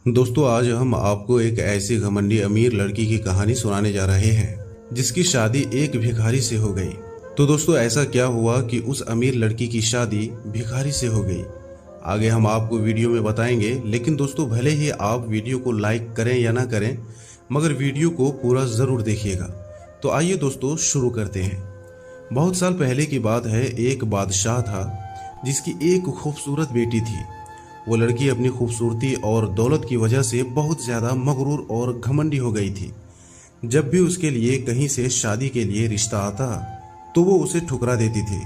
दोस्तों, आज हम आपको एक ऐसी घमंडी अमीर लड़की की कहानी सुनाने जा रहे हैं जिसकी शादी एक भिखारी से हो गई। तो दोस्तों, ऐसा क्या हुआ कि उस अमीर लड़की की शादी भिखारी से हो गई, आगे हम आपको वीडियो में बताएंगे। लेकिन दोस्तों, भले ही आप वीडियो को लाइक करें या ना करें, मगर वीडियो को पूरा ज़रूर देखिएगा। तो आइए दोस्तों, शुरू करते हैं। बहुत साल पहले की बात है। एक बादशाह था जिसकी एक खूबसूरत बेटी थी। वो लड़की अपनी खूबसूरती और दौलत की वजह से बहुत ज़्यादा मगरूर और घमंडी हो गई थी। जब भी उसके लिए कहीं से शादी के लिए रिश्ता आता तो वो उसे ठुकरा देती थी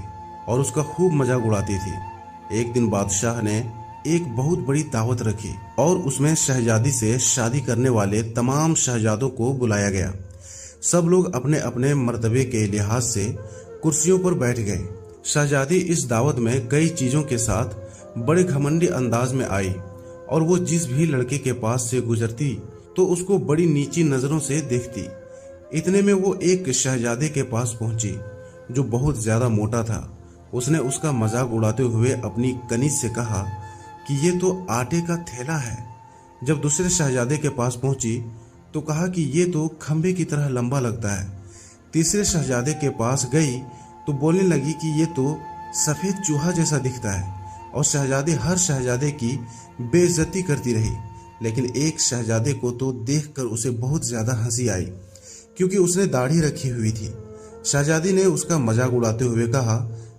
और उसका खूब मजाक उड़ाती थी। एक दिन बादशाह ने एक बहुत बड़ी दावत रखी और उसमें शहजादी से शादी करने वाले तमाम शहजादों को बुलाया गया। सब लोग अपने अपने मर्तबे के लिहाज से कुर्सियों पर बैठ गए। शहजादी इस दावत में कई चीज़ों के साथ बड़े घमंडी अंदाज में आई और वो जिस भी लड़के के पास से गुजरती तो उसको बड़ी नीची नज़रों से देखती। इतने में वो एक शहजादे के पास पहुंची जो बहुत ज़्यादा मोटा था। उसने उसका मजाक उड़ाते हुए अपनी कनीज से कहा कि ये तो आटे का थैला है। जब दूसरे शहजादे के पास पहुंची तो कहा कि ये तो खंबे की तरह लंबा लगता है। तीसरे शहजादे के पास गई तो बोलने लगी कि ये तो सफ़ेद चूहा जैसा दिखता है। और शहजादी हर शहजादे की बेइज्जती करती रही। लेकिन एक शहजादे को तो देखकर उसे बहुत ज़्यादा हंसी आई, क्योंकि उसने दाढ़ी रखी हुई थी। शहजादी ने उसका मजाक उड़ाते हुए कहा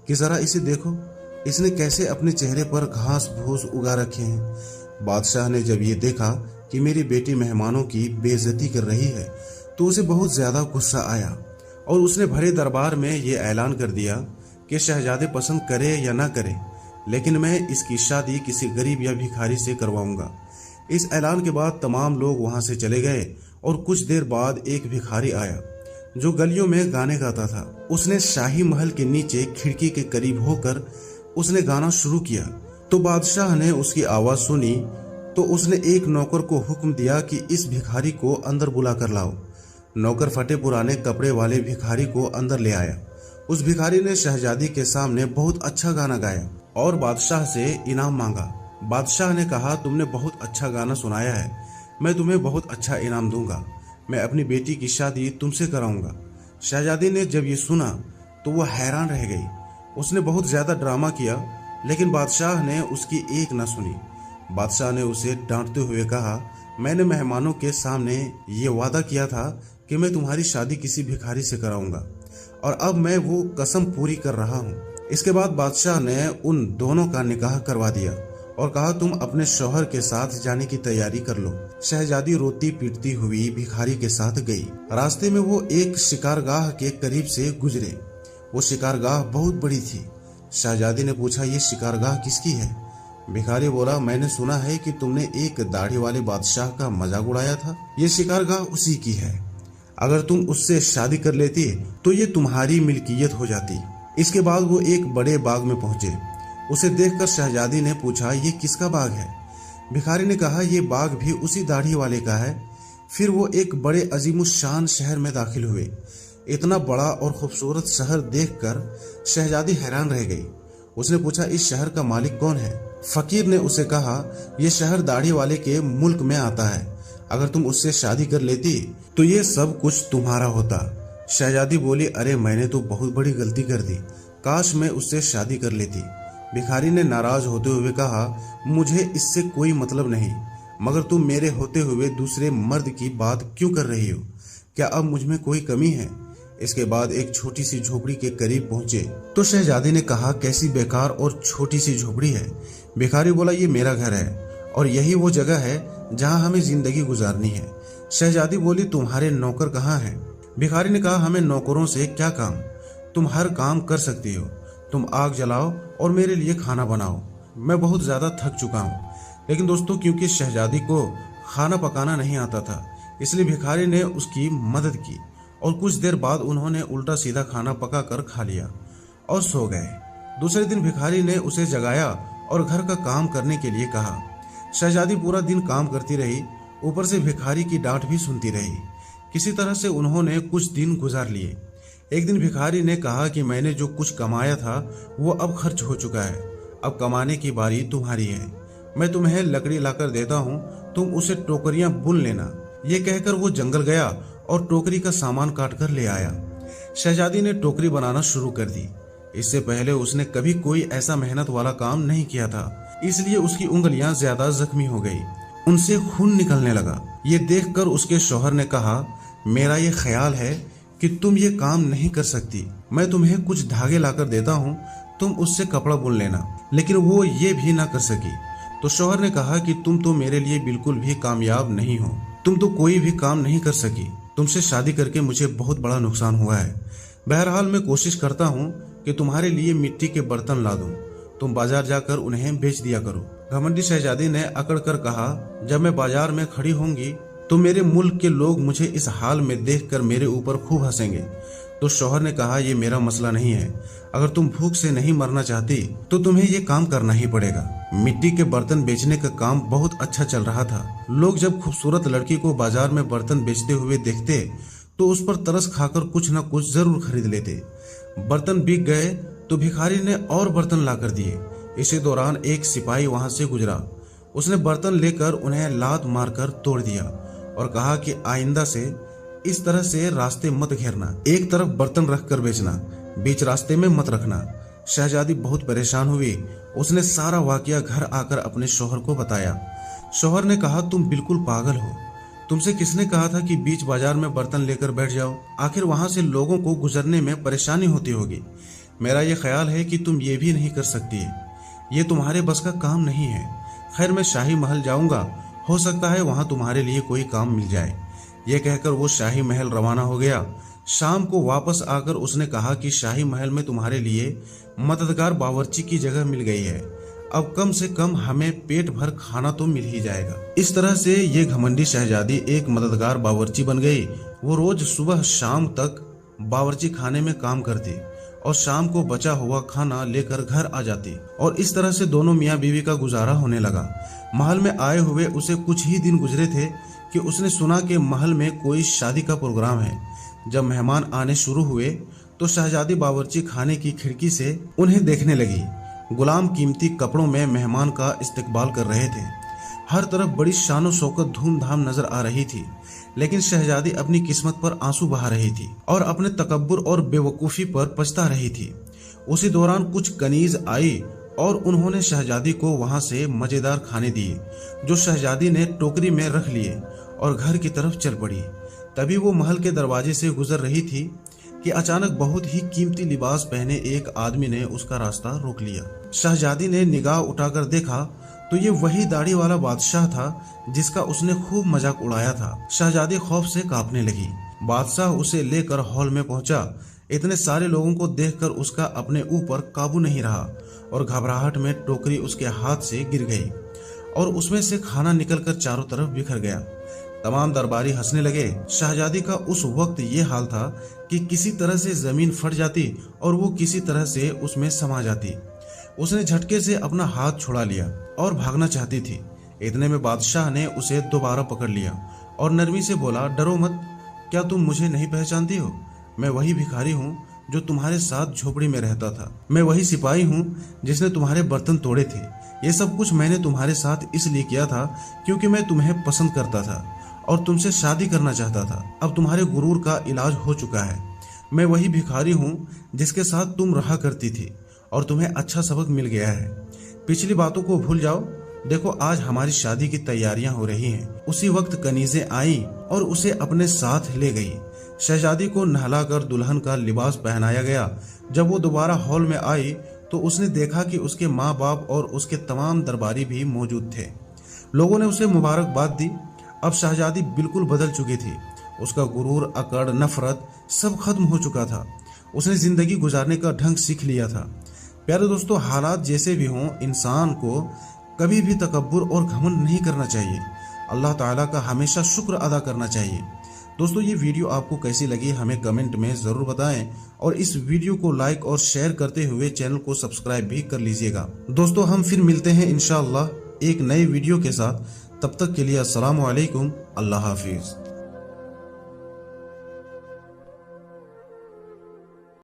कि ज़रा इसे देखो, इसने कैसे अपने चेहरे पर घास फूस उगा रखे हैं। बादशाह ने जब ये देखा कि मेरी बेटी मेहमानों की बेइज्जती कर रही है तो उसे बहुत ज़्यादा गुस्सा आया और उसने भरे दरबार में ये ऐलान कर दिया कि शहजादे पसंद करे या ना करे, लेकिन मैं इसकी शादी किसी गरीब या भिखारी से करवाऊंगा। इस ऐलान के बाद तमाम लोग वहां से चले गए और कुछ देर बाद एक भिखारी आया जो गलियों में गाने गाता था। उसने शाही महल के नीचे खिड़की के करीब होकर उसने गाना शुरू किया। तो बादशाह ने उसकी आवाज़ सुनी तो उसने एक नौकर को हुक्म दिया कि इस भिखारी को अंदर बुला कर लाओ। नौकर फटे पुराने कपड़े वाले भिखारी को अंदर ले आया। उस भिखारी ने शहजादी के सामने बहुत अच्छा गाना गाया और बादशाह से इनाम मांगा। बादशाह ने कहा, तुमने बहुत अच्छा गाना सुनाया है, मैं तुम्हें बहुत अच्छा इनाम दूंगा। मैं अपनी बेटी की शादी तुमसे कराऊंगा। शहजादी ने जब ये सुना तो वह हैरान रह गई। उसने बहुत ज़्यादा ड्रामा किया, लेकिन बादशाह ने उसकी एक न सुनी। बादशाह ने उसे डांटते हुए कहा, मैंने मेहमानों के सामने ये वादा किया था कि मैं तुम्हारी शादी किसी भिखारी से कराऊंगा और अब मैं वो कसम पूरी कर रहा हूँ। इसके बाद बादशाह ने उन दोनों का निकाह करवा दिया और कहा, तुम अपने शौहर के साथ जाने की तैयारी कर लो। शहजादी रोती पीटती हुई भिखारी के साथ गई। रास्ते में वो एक शिकारगाह के करीब से गुजरे। वो शिकारगाह बहुत बड़ी थी। शहजादी ने पूछा, ये शिकारगाह किसकी है? भिखारी बोला, मैंने सुना है कि तुमने एक दाढ़ी वाले बादशाह का मजाक उड़ाया था। ये शिकारगाह उसी की है। अगर तुम उससे शादी कर लेती तो ये तुम्हारी मिल्कियत हो जाती। इसके बाद वो एक बड़े बाग में पहुंचे। उसे देखकर शहजादी ने पूछा, ये किसका बाग है? भिखारी ने कहा, ये बाग भी उसी दाढ़ी वाले का है। फिर वो एक बड़े अजीमुशान शहर में दाखिल हुए। इतना बड़ा और खूबसूरत शहर देखकर शहजादी हैरान रह गई। उसने पूछा, इस शहर का मालिक कौन है? फकीर ने उसे कहा, यह शहर दाढ़ी वाले के मुल्क में आता है। अगर तुम उससे शादी कर लेती तो ये सब कुछ तुम्हारा होता। शहजादी बोली, अरे मैंने तो बहुत बड़ी गलती कर दी, काश मैं उससे शादी कर लेती। भिखारी ने नाराज होते हुए कहा, मुझे इससे कोई मतलब नहीं, मगर तुम मेरे होते हुए दूसरे मर्द की बात क्यों कर रही हो? क्या अब मुझ में कोई कमी है? इसके बाद एक छोटी सी झोपड़ी के करीब पहुंचे तो शहजादी ने कहा, कैसी बेकार और छोटी सी झोपड़ी है? भिखारी बोला, ये मेरा घर है और यही वो जगह है जहां हमें जिंदगी गुजारनी है। शहजादी बोली, तुम्हारे नौकर कहाँ हैं? भिखारी ने कहा, हमें नौकरों से क्या काम, तुम हर काम कर सकती हो। तुम आग जलाओ और मेरे लिए खाना बनाओ, मैं बहुत ज़्यादा थक चुका हूँ। लेकिन दोस्तों, क्योंकि शहजादी को खाना पकाना नहीं आता था, इसलिए भिखारी ने उसकी मदद की और कुछ देर बाद उन्होंने उल्टा सीधा खाना पका कर खा लिया और सो गए। दूसरे दिन भिखारी ने उसे जगाया और घर का काम करने के लिए कहा। शहजादी पूरा दिन काम करती रही, ऊपर से भिखारी की डांट भी सुनती रही। किसी तरह से उन्होंने कुछ दिन गुजार लिए। एक दिन भिखारी ने कहा कि मैंने जो कुछ कमाया था वो अब खर्च हो चुका है, अब कमाने की बारी तुम्हारी है। मैं तुम्हें लकड़ी लाकर देता हूँ, तुम उसे टोकरियां बुन लेना। ये कहकर वो जंगल गया और टोकरी का सामान काट कर ले आया। शहजादी ने टोकरी बनाना शुरू कर दी। इससे पहले उसने कभी कोई ऐसा मेहनत वाला काम नहीं किया था, इसलिए उसकी उंगलियां ज्यादा जख्मी हो गई, उनसे खून निकलने लगा। ये देखकर उसके शौहर ने कहा, मेरा ये ख्याल है कि तुम ये काम नहीं कर सकती, मैं तुम्हें कुछ धागे लाकर देता हूँ, तुम उससे कपड़ा बुन लेना। लेकिन वो ये भी ना कर सकी। तो शौहर ने कहा कि तुम तो मेरे लिए बिल्कुल भी कामयाब नहीं हो, तुम तो कोई भी काम नहीं कर सकी, तुमसे शादी करके मुझे बहुत बड़ा नुकसान हुआ है। बहरहाल मैं कोशिश करता हूँ कि तुम्हारे लिए मिट्टी के बर्तन ला दूं, तुम बाजार जाकर उन्हें बेच दिया करो। घमंडी शहजादी ने अकड़ कर कहा, जब मैं बाजार में खड़ी होंगी तो मेरे मुल्क के लोग मुझे इस हाल में देखकर मेरे ऊपर खूब हंसेंगे। तो शौहर ने कहा, ये मेरा मसला नहीं है, अगर तुम भूख से नहीं मरना चाहती तो तुम्हें ये काम करना ही पड़ेगा। मिट्टी के बर्तन बेचने का काम बहुत अच्छा चल रहा था। लोग जब खूबसूरत लड़की को बाजार में बर्तन बेचते हुए देखते तो उस पर तरस खाकर कुछ न कुछ जरूर खरीद लेते। बर्तन बिक गए तो भिखारी ने और बर्तन लाकर दिए। इसी दौरान एक सिपाही वहां से गुजरा। उसने बर्तन लेकर उन्हें लात मारकर तोड़ दिया और कहा कि आइंदा से इस तरह से रास्ते मत घेरना, एक तरफ बर्तन रखकर बेचना, बीच रास्ते में मत रखना। शहजादी बहुत परेशान हुई। उसने सारा वाकया घर आकर अपने शौहर को बताया। शौहर ने कहा, तुम बिल्कुल पागल हो, तुमसे किसने कहा था कि बीच बाजार में बर्तन लेकर बैठ जाओ, आखिर वहां से लोगों को गुजरने में परेशानी होती होगी। मेरा ये ख्याल है कि तुम ये भी नहीं कर सकती, ये तुम्हारे बस का काम नहीं है। खैर मैं शाही महल जाऊंगा, हो सकता है वहां तुम्हारे लिए कोई काम मिल जाए। यह कहकर वो शाही महल रवाना हो गया। शाम को वापस आकर उसने कहा कि शाही महल में तुम्हारे लिए मददगार बावर्ची की जगह मिल गई है, अब कम से कम हमें पेट भर खाना तो मिल ही जाएगा। इस तरह से ये घमंडी शहजादी एक मददगार बावर्ची बन गई। वो रोज सुबह शाम तक बावर्ची खाने में काम करती और शाम को बचा हुआ खाना लेकर घर आ जाती और इस तरह से दोनों मियाँ बीवी का गुजारा होने लगा। महल में आए हुए उसे कुछ ही दिन गुजरे थे कि उसने सुना कि महल में कोई शादी का प्रोग्राम है। जब मेहमान आने शुरू हुए तो शहजादी बावर्ची खाने की खिड़की से उन्हें देखने लगी। गुलाम कीमती कपड़ों में मेहमान का इस्तकबाल कर रहे थे। हर तरफ बड़ी शानो शौकत धूमधाम नजर आ रही थी, लेकिन शहजादी अपनी किस्मत पर आंसू बहा रही थी और अपने तकब्बुर और बेवकूफ़ी पर पछता रही थी। उसी दौरान कुछ कनीज आई और उन्होंने शहजादी को वहां से मजेदार खाने दिए, जो शहजादी ने टोकरी में रख लिए और घर की तरफ चल पड़ी। तभी वो महल के दरवाजे से गुजर रही थी कि अचानक बहुत ही कीमती लिबास पहने एक आदमी ने उसका रास्ता रोक लिया। शहजादी ने निगाह उठाकर देखा तो ये वही दाढ़ी वाला बादशाह था जिसका उसने खूब मजाक उड़ाया था। शहजादी खौफ से कांपने लगी। बादशाह उसे लेकर हॉल में पहुंचा। इतने सारे लोगों को देखकर उसका अपने ऊपर काबू नहीं रहा और घबराहट में टोकरी उसके हाथ से गिर गई और उसमें से खाना निकलकर चारों तरफ बिखर गया। तमाम दरबारी हंसने लगे। शहजादी का उस वक्त ये हाल था कि किसी तरह से जमीन फट जाती और वो किसी तरह से उसमें समा जाती। उसने झटके से अपना हाथ छुड़ा लिया और भागना चाहती थी। इतने में बादशाह ने उसे दोबारा पकड़ लिया और नरमी से बोला, डरो मत, क्या तुम मुझे नहीं पहचानती हो? मैं वही भिखारी हूँ जो तुम्हारे साथ झोपड़ी में रहता था। मैं वही सिपाही हूँ जिसने तुम्हारे बर्तन तोड़े थे। ये सब कुछ मैंने तुम्हारे साथ इसलिए किया था क्योंकि मैं तुम्हें पसंद करता था और तुमसे शादी करना चाहता था। अब तुम्हारे गुरूर का इलाज हो चुका है। मैं वही भिखारी हूँ जिसके साथ तुम रहा करती थी और तुम्हें अच्छा सबक मिल गया है। पिछली बातों को भूल जाओ। देखो आज हमारी शादी की तैयारियां हो रही हैं। उसी वक्त कनीजें आई और उसे अपने साथ ले गई। शहजादी को नहलाकर दुल्हन का लिबास पहनाया गया। जब वो दोबारा हॉल में आई तो उसने देखा कि उसके माँ बाप और उसके तमाम दरबारी भी मौजूद थे। लोगों ने उसे मुबारकबाद दी। अब शहजादी बिल्कुल बदल चुकी थी। उसका गुरूर, अकड़, नफरत सब खत्म हो चुका था। उसने जिंदगी गुजारने का ढंग सीख लिया था। प्यारे दोस्तों, हालात जैसे भी हों, इंसान को कभी भी तकब्बुर और घमंड नहीं करना चाहिए। अल्लाह ताला का हमेशा शुक्र अदा करना चाहिए। दोस्तों, ये वीडियो आपको कैसी लगी हमें कमेंट में ज़रूर बताएं और इस वीडियो को लाइक और शेयर करते हुए चैनल को सब्सक्राइब भी कर लीजिएगा। दोस्तों, हम फिर मिलते हैं इंशाअल्लाह एक नए वीडियो के साथ। तब तक के लिए अस्सलामु अलैकुम, अल्लाह हाफिज़।